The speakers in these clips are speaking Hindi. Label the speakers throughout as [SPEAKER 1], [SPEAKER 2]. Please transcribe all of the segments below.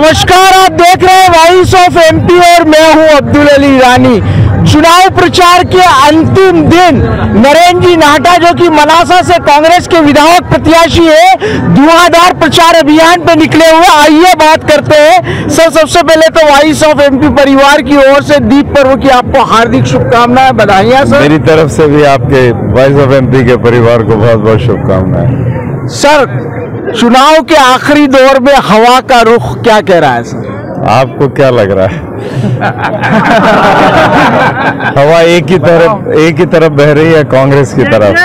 [SPEAKER 1] नमस्कार, आप देख रहे हैं वॉइस ऑफ एमपी और मैं हूं अब्दुल अली रानी। चुनाव प्रचार के अंतिम दिन नरेंद्र जी नाहटा जो कि मनासा से कांग्रेस के विधायक प्रत्याशी है, धुआंधार प्रचार अभियान पे निकले हुए। आइए बात करते हैं। सर, सबसे पहले तो वॉइस ऑफ एमपी परिवार की ओर से दीप पर्व की आपको हार्दिक शुभकामनाएं, बधाइयां सर।
[SPEAKER 2] मेरी तरफ से भी आपके वॉइस ऑफ एमपी के परिवार को बहुत बहुत शुभकामनाएं।
[SPEAKER 1] सर, चुनाव के आखिरी दौर में हवा का रुख क्या कह रहा है सर?
[SPEAKER 2] आपको क्या लग रहा है? हवा एक ही तरफ बह रही है, कांग्रेस की तरफ।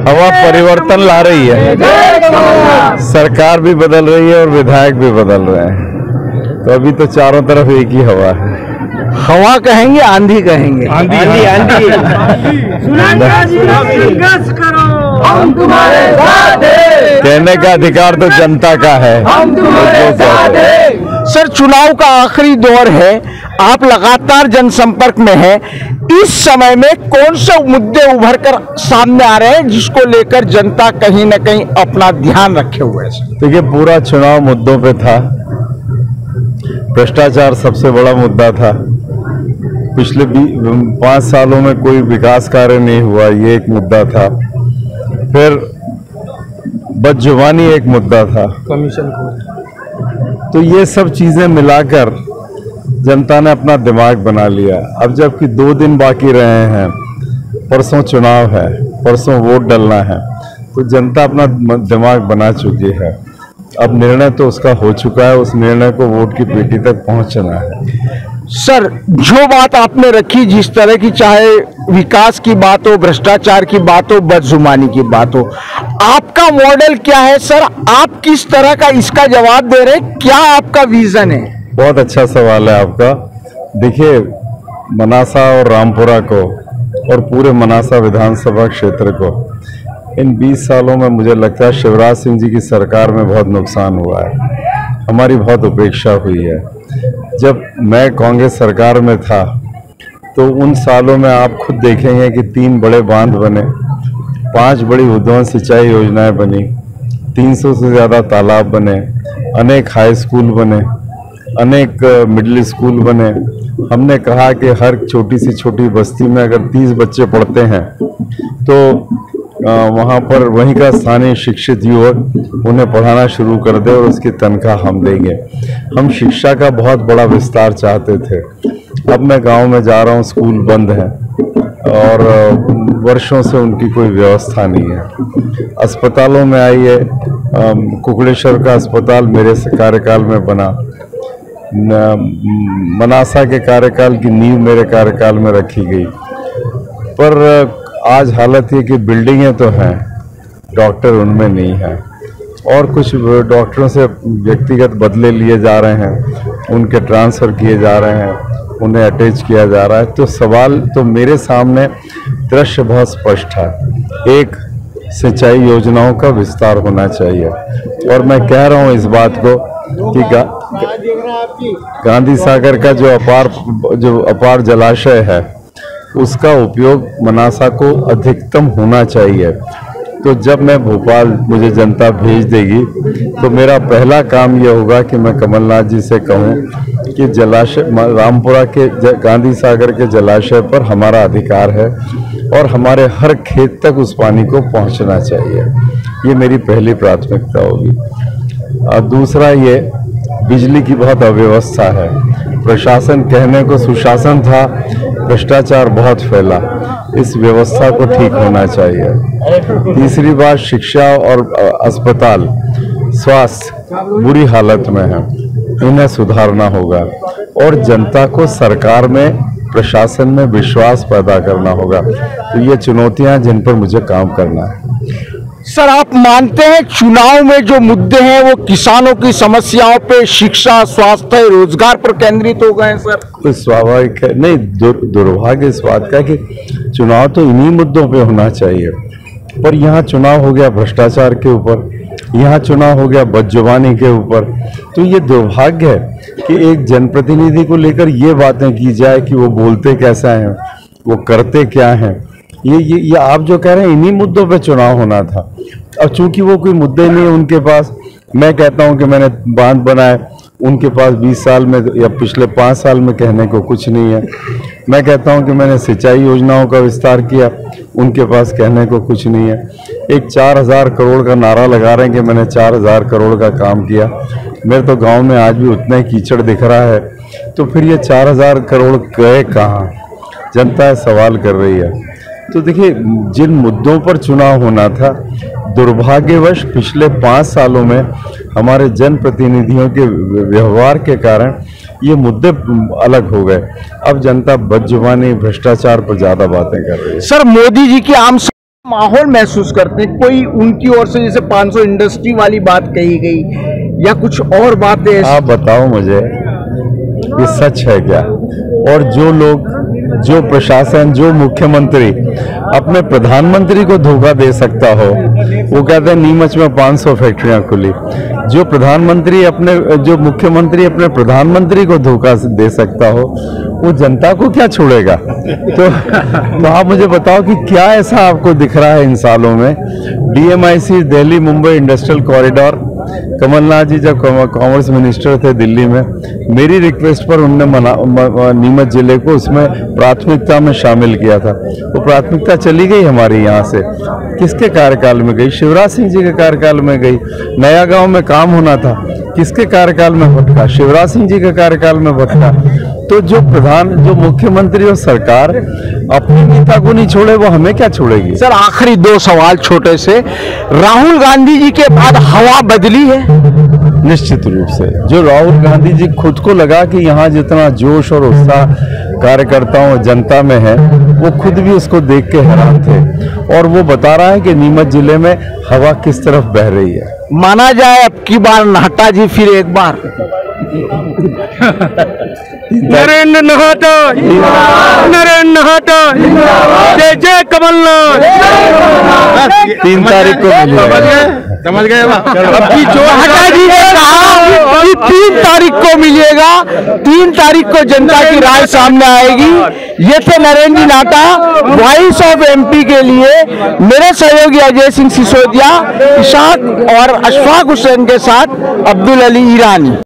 [SPEAKER 2] हवा परिवर्तन ला रही है, सरकार भी बदल रही है और विधायक भी बदल रहे हैं। तो अभी तो चारों तरफ एक ही हवा है।
[SPEAKER 1] हवा कहेंगे, आंधी कहेंगे? आंधी।
[SPEAKER 3] हम तुम्हारे साथ हैं।
[SPEAKER 2] कहने का अधिकार तो जनता का है।
[SPEAKER 3] हम तुम्हारे साथ हैं।
[SPEAKER 1] सर, चुनाव का आखिरी दौर है, आप लगातार जनसंपर्क में हैं। इस समय में कौन से मुद्दे उभर कर सामने आ रहे हैं जिसको लेकर जनता कहीं न कहीं अपना ध्यान रखे हुए है?
[SPEAKER 2] देखिए, पूरा चुनाव मुद्दों पे था। भ्रष्टाचार सबसे बड़ा मुद्दा था। पिछले 5 सालों में कोई विकास कार्य नहीं हुआ, ये एक मुद्दा था। फिर बदजुबानी एक मुद्दा था,
[SPEAKER 1] कमीशन।
[SPEAKER 2] तो ये सब चीजें मिलाकर जनता ने अपना दिमाग बना लिया। अब जबकि 2 दिन बाकी रहे हैं, परसों चुनाव है, परसों वोट डालना है, तो जनता अपना दिमाग बना चुकी है। अब निर्णय तो उसका हो चुका है, उस निर्णय को वोट की पेटी तक पहुंचना है।
[SPEAKER 1] सर, जो बात आपने रखी, जिस तरह की, चाहे विकास की बात हो, भ्रष्टाचार की बात हो, बदजुबानी की बात हो, आपका मॉडल क्या है सर? आप किस तरह का इसका जवाब दे रहे हैं? क्या आपका विजन है?
[SPEAKER 2] बहुत अच्छा सवाल है आपका। देखिए, मनासा और रामपुरा को और पूरे मनासा विधानसभा क्षेत्र को इन 20 सालों में मुझे लगता है शिवराज सिंह जी की सरकार में बहुत नुकसान हुआ है। हमारी बहुत उपेक्षा हुई है। जब मैं कांग्रेस सरकार में था तो उन सालों में आप खुद देखेंगे कि 3 बड़े बांध बने, 5 बड़ी उद्वहन सिंचाई योजनाएं बनी, 300 से ज़्यादा तालाब बने, अनेक हाई स्कूल बने, अनेक मिडिल स्कूल बने। हमने कहा कि हर छोटी सी छोटी बस्ती में अगर 30 बच्चे पढ़ते हैं तो वहाँ पर वहीं का स्थानीय शिक्षित युवक उन्हें पढ़ाना शुरू कर दे और उसकी तनख्वाह हम देंगे। हम शिक्षा का बहुत बड़ा विस्तार चाहते थे। अब मैं गांव में जा रहा हूँ, स्कूल बंद हैं और वर्षों से उनकी कोई व्यवस्था नहीं है। अस्पतालों में आइए, कुकड़ेश्वर का अस्पताल मेरे कार्यकाल में बना, मनासा के कार्यकाल की नींव मेरे कार्यकाल में रखी गई। पर आज हालत ये कि बिल्डिंगें तो हैं, डॉक्टर उनमें नहीं हैं, और कुछ डॉक्टरों से व्यक्तिगत बदले लिए जा रहे हैं, उनके ट्रांसफ़र किए जा रहे हैं, उन्हें अटैच किया जा रहा है। तो सवाल तो मेरे सामने दृश्य बहुत स्पष्ट है। एक, सिंचाई योजनाओं का विस्तार होना चाहिए, और मैं कह रहा हूँ इस बात को कि गांधी सागर का जो अपार जलाशय है उसका उपयोग मनासा को अधिकतम होना चाहिए। तो जब मैं भोपाल, मुझे जनता भेज देगी तो मेरा पहला काम यह होगा कि मैं कमलनाथ जी से कहूं कि जलाशय रामपुरा के गांधी सागर के जलाशय पर हमारा अधिकार है और हमारे हर खेत तक उस पानी को पहुंचना चाहिए। ये मेरी पहली प्राथमिकता होगी। और दूसरा, ये बिजली की बहुत अव्यवस्था है। प्रशासन कहने को सुशासन था, भ्रष्टाचार बहुत फैला। इस व्यवस्था को ठीक होना चाहिए। तीसरी बात, शिक्षा और अस्पताल, स्वास्थ्य बुरी हालत में है, इन्हें सुधारना होगा और जनता को सरकार में, प्रशासन में विश्वास पैदा करना होगा। तो ये चुनौतियां जिन पर मुझे काम करना है।
[SPEAKER 1] सर, आप मानते हैं चुनाव में जो मुद्दे हैं वो किसानों की समस्याओं पे, शिक्षा, स्वास्थ्य, रोजगार पर केंद्रित हो गए सर?
[SPEAKER 2] कोई स्वाभाविक है नहीं। दुर्भाग्य इस बात का कि चुनाव तो इन्हीं मुद्दों पे होना चाहिए, पर यहाँ चुनाव हो गया भ्रष्टाचार के ऊपर, यहाँ चुनाव हो गया बदजुबानी के ऊपर। तो ये दुर्भाग्य है कि एक जनप्रतिनिधि को लेकर ये बातें की जाए कि वो बोलते कैसा हैं, वो करते क्या हैं। ये आप जो कह रहे हैं, इन्हीं मुद्दों पे चुनाव होना था। अब चूंकि वो कोई मुद्दे नहीं है उनके पास, मैं कहता हूं कि मैंने बांध बनाए, उनके पास 20 साल में या पिछले 5 साल में कहने को कुछ नहीं है। मैं कहता हूं कि मैंने सिंचाई योजनाओं का विस्तार किया, उनके पास कहने को कुछ नहीं है। एक 4000 करोड़ का नारा लगा रहे हैं कि मैंने 4000 करोड़ का काम किया। मेरे तो गांव में आज भी उतना ही कीचड़ दिख रहा है, तो फिर ये 4000 करोड़ गए कहाँ? जनता सवाल कर रही है। तो देखिए, जिन मुद्दों पर चुनाव होना था, दुर्भाग्यवश पिछले 5 सालों में हमारे जनप्रतिनिधियों के व्यवहार के कारण ये मुद्दे अलग हो गए। अब जनता बदजुबानी, भ्रष्टाचार पर ज्यादा बातें कर रही है।
[SPEAKER 1] सर, मोदी जी की आम माहौल महसूस करते हैं? कोई उनकी ओर से जैसे 500 इंडस्ट्री वाली बात कही गई या कुछ और बातें?
[SPEAKER 2] आप बताओ मुझे, ये सच है क्या? और जो लोग, जो प्रशासन, जो मुख्यमंत्री अपने प्रधानमंत्री को धोखा दे सकता हो, वो कहते हैं नीमच में 500 फैक्ट्रियां खुली। जो मुख्यमंत्री अपने प्रधानमंत्री को धोखा दे सकता हो, वो जनता को क्या छोड़ेगा? तो आप मुझे बताओ कि क्या ऐसा आपको दिख रहा है इन सालों में? DMIC, Delhi Mumbai industrial corridor, Kamalnath ji जब कॉमर्स मिनिस्टर थे दिल्ली में, मेरी रिक्वेस्ट पर उनने नीमच जिले को उसमें प्राथमिकता में शामिल किया था। वो प्राथमिकता चली गई हमारी यहाँ से। किसके कार्यकाल में गई? शिवराज सिंह जी के कार्यकाल में गई। नया गांव में काम होना था, किसके कार्यकाल में भटका? शिवराज सिंह जी के कार्यकाल में भटका। तो जो मुख्यमंत्री और सरकार अपने नेता को नहीं छोड़े, वो हमें क्या छोड़ेगी?
[SPEAKER 1] सर, आखिरी 2 सवाल छोटे से। राहुल गांधी जी के बाद हवा बदली है?
[SPEAKER 2] निश्चित रूप से। जो राहुल गांधी जी खुद को लगा कि यहाँ जितना जोश और उत्साह कार्यकर्ताओं और जनता में है, वो खुद भी उसको देख के हैरान थे। और वो बता रहा है कि नीमच जिले में हवा किस तरफ बह रही है।
[SPEAKER 1] माना जाए अब की बार नाहटा जी फिर एक बार?
[SPEAKER 3] नरेंद्र नहाता, नरेंद्र नहाता, जय जय कमलनाथ।
[SPEAKER 2] 3 तारीख को
[SPEAKER 3] समझ गए?
[SPEAKER 1] अब की जो नाहटा जी ने कहा कि 3 तारीख को मिलेगा, 3 तारीख को जनता की राय सामने आएगी। ये थे नरेंद्र जी नाहटा, वॉइस ऑफ MP के लिए। मेरे सहयोगी अजय सिंह सिसोदिया, इशाक और अशफाक हुसैन के साथ अब्दुल अली ईरानी।